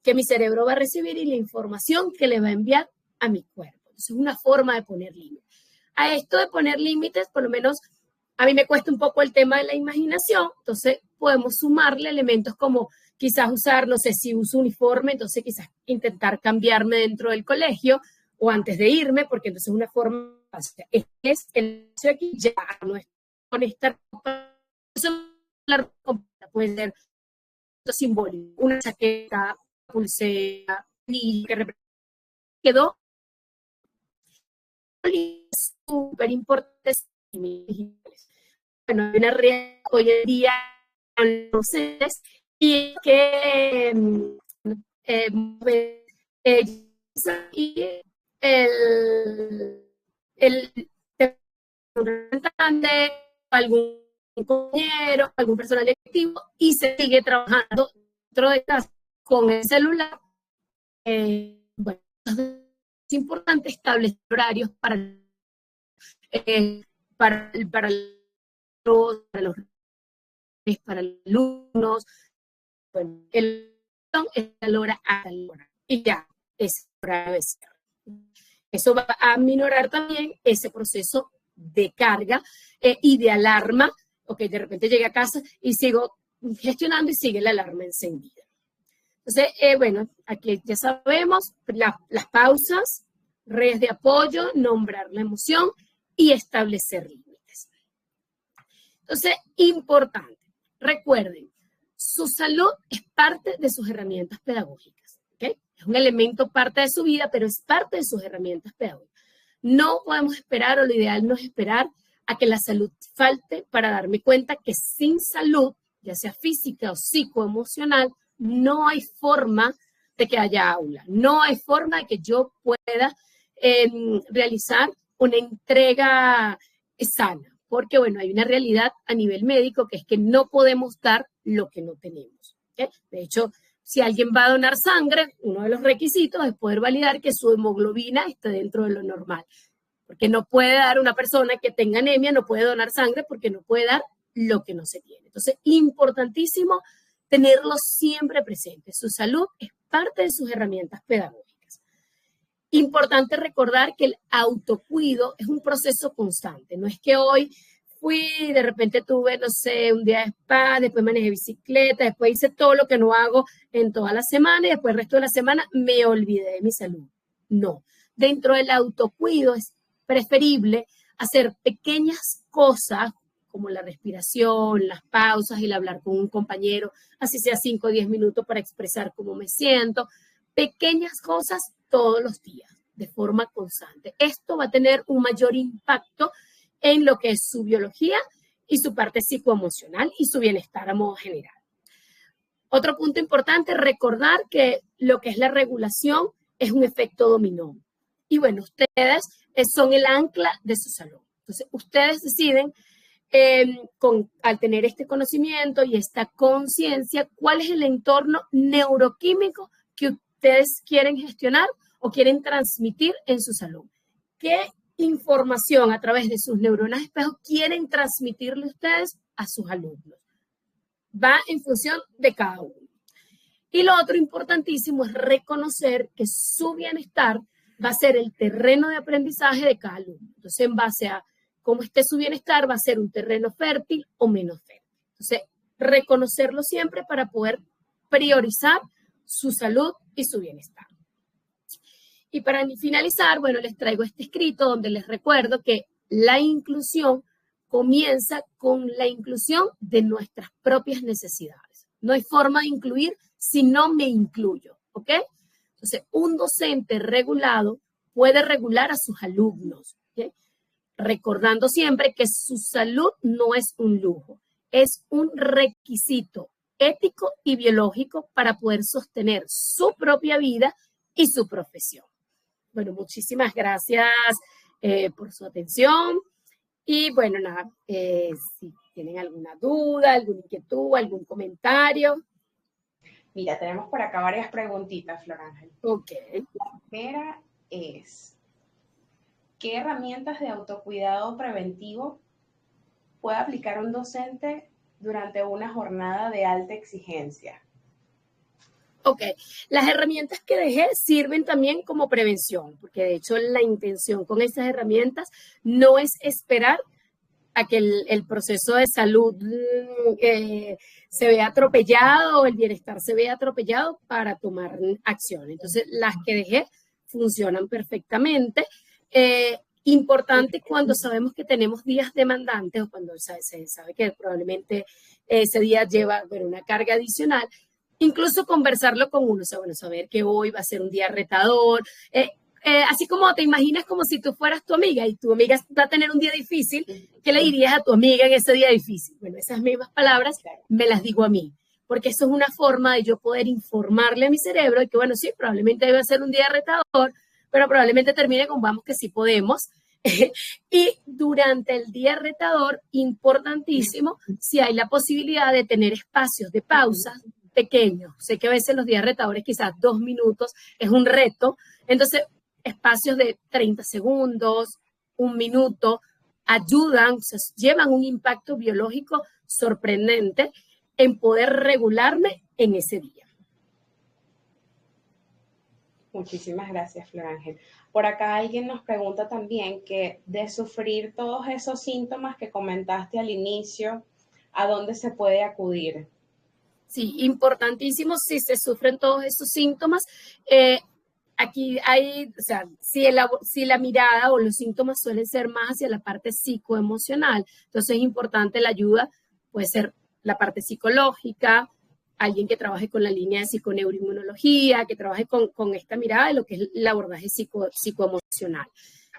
que mi cerebro va a recibir y la información que le va a enviar a mi cuerpo. Entonces, es una forma de poner límites. A esto de poner límites, por lo menos a mí me cuesta un poco el tema de la imaginación, entonces podemos sumarle elementos como quizás usar, no sé, si uso uniforme, entonces quizás intentar cambiarme dentro del colegio o antes de irme, porque entonces es una forma, es el aquí ya no es con esta ropa, la ropa puede ser simbólico, una chaqueta, pulsera, y que quedó súper importante. Bueno, hay una realidad hoy en día con los docentes y que el representante, algún compañero, algún personal directivo y se sigue trabajando dentro de casa con el celular. Bueno, es importante establecer horarios para los alumnos. Bueno, es la hora a la hora y ya es hora de cierre. Eso va a minorar también ese proceso de carga y de alarma. Ok, de repente llegué a casa y sigo gestionando y sigue la alarma encendida. Entonces, bueno, aquí ya sabemos las pausas, redes de apoyo, nombrar la emoción y establecer límites. Entonces, importante, recuerden, su salud es parte de sus herramientas pedagógicas, ¿ok? Es un elemento parte de su vida, pero es parte de sus herramientas pedagógicas. No podemos esperar, o lo ideal no es esperar a que la salud falte para darme cuenta que sin salud, ya sea física o psicoemocional, no hay forma de que haya aula, no hay forma de que yo pueda realizar una entrega sana, porque bueno, hay una realidad a nivel médico que es que no podemos dar lo que no tenemos, ¿okay? De hecho, si alguien va a donar sangre, uno de los requisitos es poder validar que su hemoglobina esté dentro de lo normal, porque no puede dar una persona que tenga anemia, no puede donar sangre porque no puede dar lo que no se tiene. Entonces, importantísimo tenerlo siempre presente. Su salud es parte de sus herramientas pedagógicas. Importante recordar que el autocuido es un proceso constante. No es que hoy fui, de repente tuve, no sé, un día de spa, después manejé bicicleta, después hice todo lo que no hago en toda la semana y después el resto de la semana me olvidé de mi salud. No, dentro del autocuido es preferible hacer pequeñas cosas como la respiración, las pausas, el hablar con un compañero, así sea 5 o 10 minutos para expresar cómo me siento, pequeñas cosas todos los días, de forma constante. Esto va a tener un mayor impacto en lo que es su biología y su parte psicoemocional y su bienestar a modo general. Otro punto importante, recordar que lo que es la regulación es un efecto dominó. Y bueno, ustedes son el ancla de su salud. Entonces, ustedes deciden, al tener este conocimiento y esta conciencia, cuál es el entorno neuroquímico que ustedes quieren gestionar o quieren transmitir en su salud. ¿Qué información a través de sus neuronas espejo quieren transmitirle ustedes a sus alumnos? Va en función de cada uno. Y lo otro importantísimo es reconocer que su bienestar va a ser el terreno de aprendizaje de cada alumno. Entonces, en base a cómo esté su bienestar, va a ser un terreno fértil o menos fértil. Entonces, reconocerlo siempre para poder priorizar su salud y su bienestar. Y para finalizar, bueno, les traigo este escrito donde les recuerdo que la inclusión comienza con la inclusión de nuestras propias necesidades. No hay forma de incluir si no me incluyo, ¿ok? Entonces, un docente regulado puede regular a sus alumnos, ¿ok? Recordando siempre que su salud no es un lujo, es un requisito ético y biológico para poder sostener su propia vida y su profesión. Bueno, muchísimas gracias por su atención. Y bueno, nada, si tienen alguna duda, alguna inquietud, algún comentario. Mira, tenemos por acá varias preguntitas, Flor Ángel. Ok. La primera es, ¿qué herramientas de autocuidado preventivo puede aplicar un docente durante una jornada de alta exigencia? Ok, las herramientas que dejé sirven también como prevención, porque de hecho la intención con esas herramientas no es esperar a que el proceso de salud se vea atropellado o el bienestar se vea atropellado para tomar acción. Entonces, las que dejé funcionan perfectamente. Importante cuando sabemos que tenemos días demandantes o cuando se sabe que probablemente ese día lleva una carga adicional, incluso conversarlo con uno, o sea, bueno, saber que hoy va a ser un día retador, así como te imaginas como si tú fueras tu amiga y tu amiga va a tener un día difícil, ¿qué le dirías a tu amiga en ese día difícil? Bueno, esas mismas palabras me las digo a mí, porque eso es una forma de yo poder informarle a mi cerebro de que, bueno, sí, probablemente debe ser un día retador, pero probablemente termine con vamos que sí podemos. Y durante el día retador, importantísimo, si hay la posibilidad de tener espacios de pausa pequeños. Sé que a veces los días retadores quizás 2 minutos es un reto, entonces espacios de 30 segundos, 1 minuto, ayudan, o sea, llevan un impacto biológico sorprendente en poder regularme en ese día. Muchísimas gracias, Flor Ángel. Por acá alguien nos pregunta también que de sufrir todos esos síntomas que comentaste al inicio, ¿a dónde se puede acudir? Sí, importantísimo si se sufren todos esos síntomas. Aquí hay, o sea, si la mirada o los síntomas suelen ser más hacia la parte psicoemocional, entonces es importante la ayuda, puede ser la parte psicológica, alguien que trabaje con la línea de psiconeuroinmunología, que trabaje con esta mirada de lo que es el abordaje psicoemocional.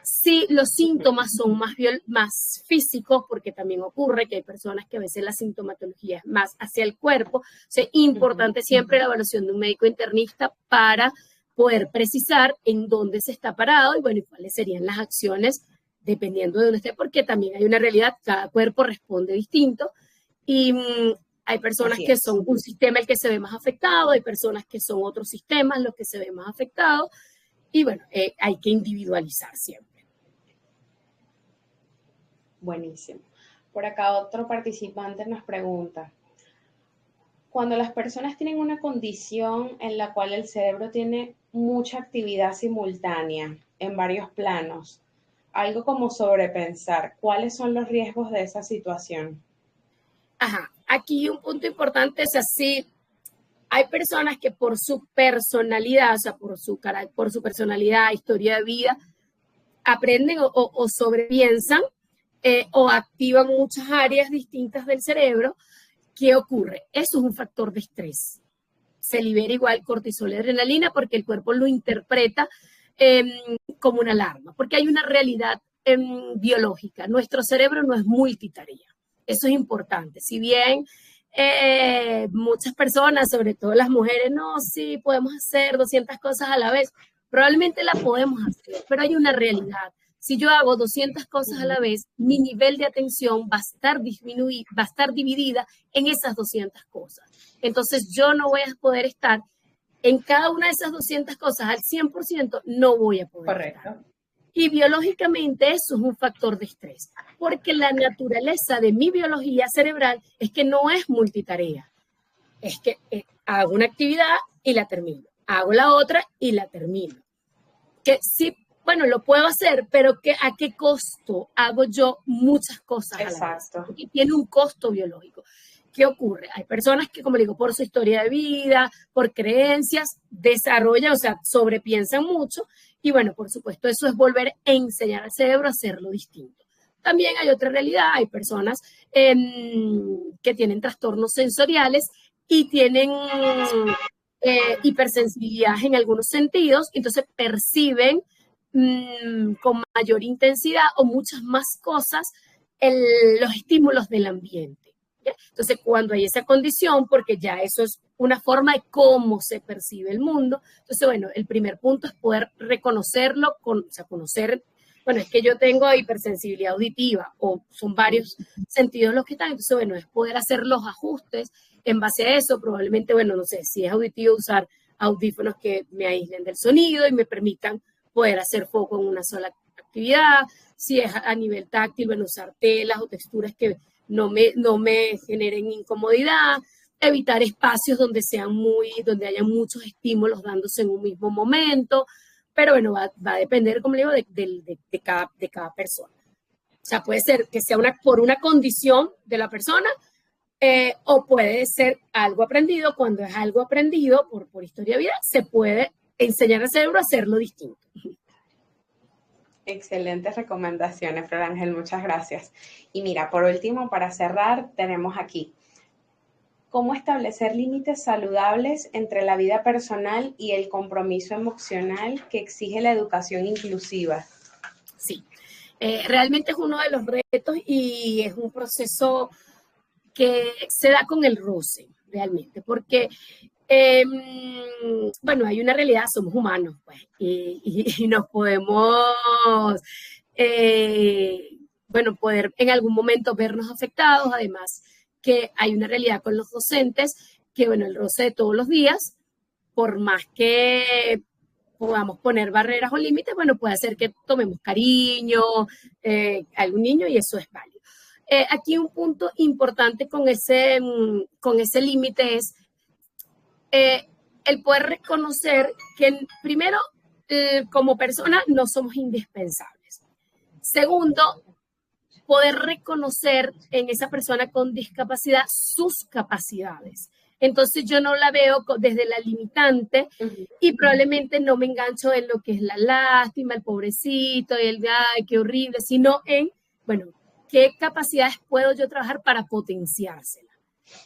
Si los síntomas son más físicos, porque también ocurre que hay personas que a veces la sintomatología es más hacia el cuerpo, o sea, importante siempre la evaluación de un médico internista para poder precisar en dónde se está parado y bueno, y cuáles serían las acciones dependiendo de dónde esté, porque también hay una realidad, cada cuerpo responde distinto y hay personas que son un sistema el que se ve más afectado, hay personas que son otros sistemas los que se ven más afectados y bueno, hay que individualizar siempre. Buenísimo. Por acá otro participante nos pregunta, cuando las personas tienen una condición en la cual el cerebro tiene mucha actividad simultánea en varios planos, algo como sobrepensar. ¿Cuáles son los riesgos de esa situación? Ajá, aquí un punto importante es así. Hay personas que por su personalidad, o sea, por su personalidad, historia de vida, aprenden o sobrepiensan o activan muchas áreas distintas del cerebro. ¿Qué ocurre? Eso es un factor de estrés. Se libera igual cortisol y adrenalina porque el cuerpo lo interpreta como una alarma, porque hay una realidad biológica. Nuestro cerebro no es multitarea. Eso es importante. Si bien muchas personas, sobre todo las mujeres, no, sí, podemos hacer 200 cosas a la vez. Probablemente la podemos hacer, pero hay una realidad. Si yo hago 200 cosas a la vez, mi nivel de atención va a estar dividida en esas 200 cosas. Entonces, yo no voy a poder estar en cada una de esas 200 cosas al 100%, no voy a poder estar. Y biológicamente eso es un factor de estrés, porque la naturaleza de mi biología cerebral es que no es multitarea. Es que hago una actividad y la termino, hago la otra y la termino. Que sí, bueno, lo puedo hacer, pero ¿a qué costo hago yo muchas cosas a la vez? Exacto. Porque tiene un costo biológico. ¿Qué ocurre? Hay personas que, como digo, por su historia de vida, por creencias, desarrollan, o sea, sobrepiensan mucho. Y bueno, por supuesto, eso es volver a enseñar al cerebro a hacerlo distinto. También hay otra realidad, hay personas que tienen trastornos sensoriales y tienen hipersensibilidad en algunos sentidos, entonces perciben con mayor intensidad o muchas más cosas los estímulos del ambiente. ¿Ya? Entonces, cuando hay esa condición, porque ya eso es una forma de cómo se percibe el mundo, entonces, bueno, el primer punto es poder reconocerlo, o sea, conocer, bueno, es que yo tengo hipersensibilidad auditiva o son varios sentidos los que están, entonces, bueno, es poder hacer los ajustes en base a eso, probablemente, bueno, no sé, si es auditivo, usar audífonos que me aíslen del sonido y me permitan poder hacer foco en una sola actividad, si es a nivel táctil, bueno, usar telas o texturas que no me generen incomodidad, evitar espacios donde haya muchos estímulos dándose en un mismo momento, pero bueno, va a depender, como le digo, de cada persona. O sea, puede ser que sea por una condición de la persona, o puede ser algo aprendido. Cuando es algo aprendido por historia de vida, se puede enseñar al cerebro a hacerlo distinto. Excelentes recomendaciones, Flor Ángel, muchas gracias. Y mira, por último, para cerrar, tenemos aquí, ¿cómo establecer límites saludables entre la vida personal y el compromiso emocional que exige la educación inclusiva? Sí, realmente es uno de los retos y es un proceso que se da con el roce, realmente, porque bueno, hay una realidad, somos humanos, pues, y nos podemos, bueno, poder en algún momento vernos afectados, además que hay una realidad con los docentes, que bueno, el roce de todos los días, por más que podamos poner barreras o límites, bueno, puede hacer que tomemos cariño a algún niño y eso es válido. Aquí un punto importante con ese límite es el poder reconocer que primero, como persona, no somos indispensables. Segundo, poder reconocer en esa persona con discapacidad sus capacidades. Entonces yo no la veo desde la limitante y probablemente no me engancho en lo que es la lástima, el pobrecito, y ay, qué horrible, sino en, bueno, qué capacidades puedo yo trabajar para potenciársela.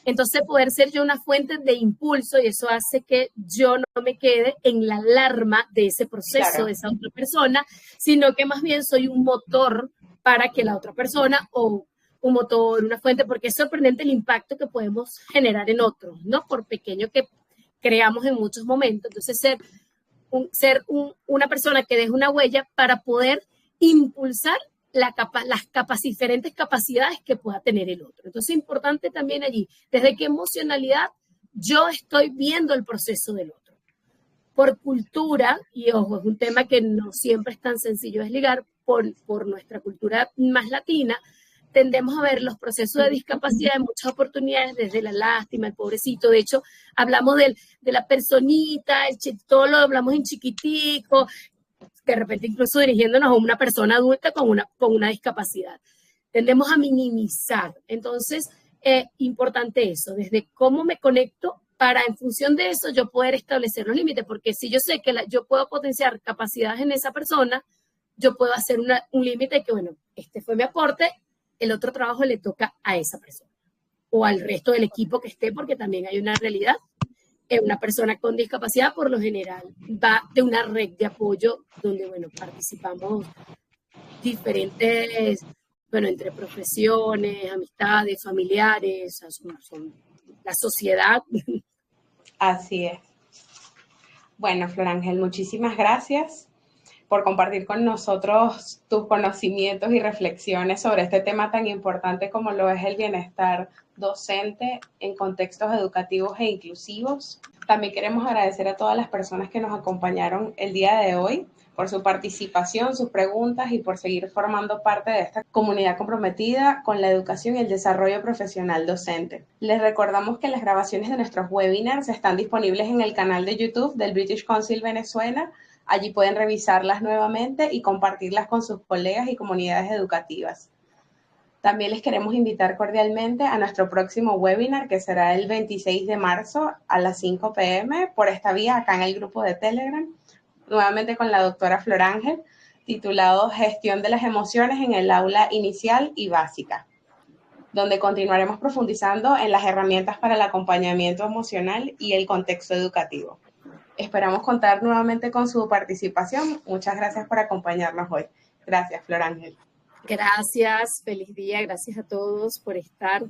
Entonces poder ser yo una fuente de impulso y eso hace que yo no me quede en la alarma de ese proceso, claro, de esa otra persona, sino que más bien soy un motor para que la otra persona, o un motor, una fuente, porque es sorprendente el impacto que podemos generar en otros, ¿no? Por pequeño que creamos en muchos momentos. Entonces ser una persona que deje una huella para poder impulsar las diferentes capacidades que pueda tener el otro. Entonces es importante también allí, desde qué emocionalidad yo estoy viendo el proceso del otro. Por cultura, y ojo, es un tema que no siempre es tan sencillo desligar, por nuestra cultura más latina, tendemos a ver los procesos de discapacidad en muchas oportunidades desde la lástima, el pobrecito. De hecho, hablamos de la personita, todo lo hablamos en chiquitico, de repente incluso dirigiéndonos a una persona adulta con una discapacidad. Tendemos a minimizar. Entonces, importante eso, desde cómo me conecto para en función de eso yo poder establecer los límites, porque si yo sé que yo puedo potenciar capacidades en esa persona, yo puedo hacer un límite de que, bueno, este fue mi aporte, el otro trabajo le toca a esa persona o al resto del equipo que esté, porque también hay una realidad. Una persona con discapacidad, por lo general, va de una red de apoyo donde, bueno, participamos diferentes, bueno, entre profesiones, amistades, familiares, son la sociedad. Así es. Bueno, Flor Ángel, muchísimas gracias por compartir con nosotros tus conocimientos y reflexiones sobre este tema tan importante como lo es el bienestar docente en contextos educativos e inclusivos. También queremos agradecer a todas las personas que nos acompañaron el día de hoy por su participación, sus preguntas y por seguir formando parte de esta comunidad comprometida con la educación y el desarrollo profesional docente. Les recordamos que las grabaciones de nuestros webinars están disponibles en el canal de YouTube del British Council Venezuela. Allí pueden revisarlas nuevamente y compartirlas con sus colegas y comunidades educativas. También les queremos invitar cordialmente a nuestro próximo webinar, que será el 26 de marzo a las 5 p.m. por esta vía, acá en el grupo de Telegram, nuevamente con la doctora Flor Ángel, titulado Gestión de las emociones en el aula inicial y básica, donde continuaremos profundizando en las herramientas para el acompañamiento emocional y el contexto educativo. Esperamos contar nuevamente con su participación. Muchas gracias por acompañarnos hoy. Gracias, Flor Ángel. Gracias, feliz día, gracias a todos por estar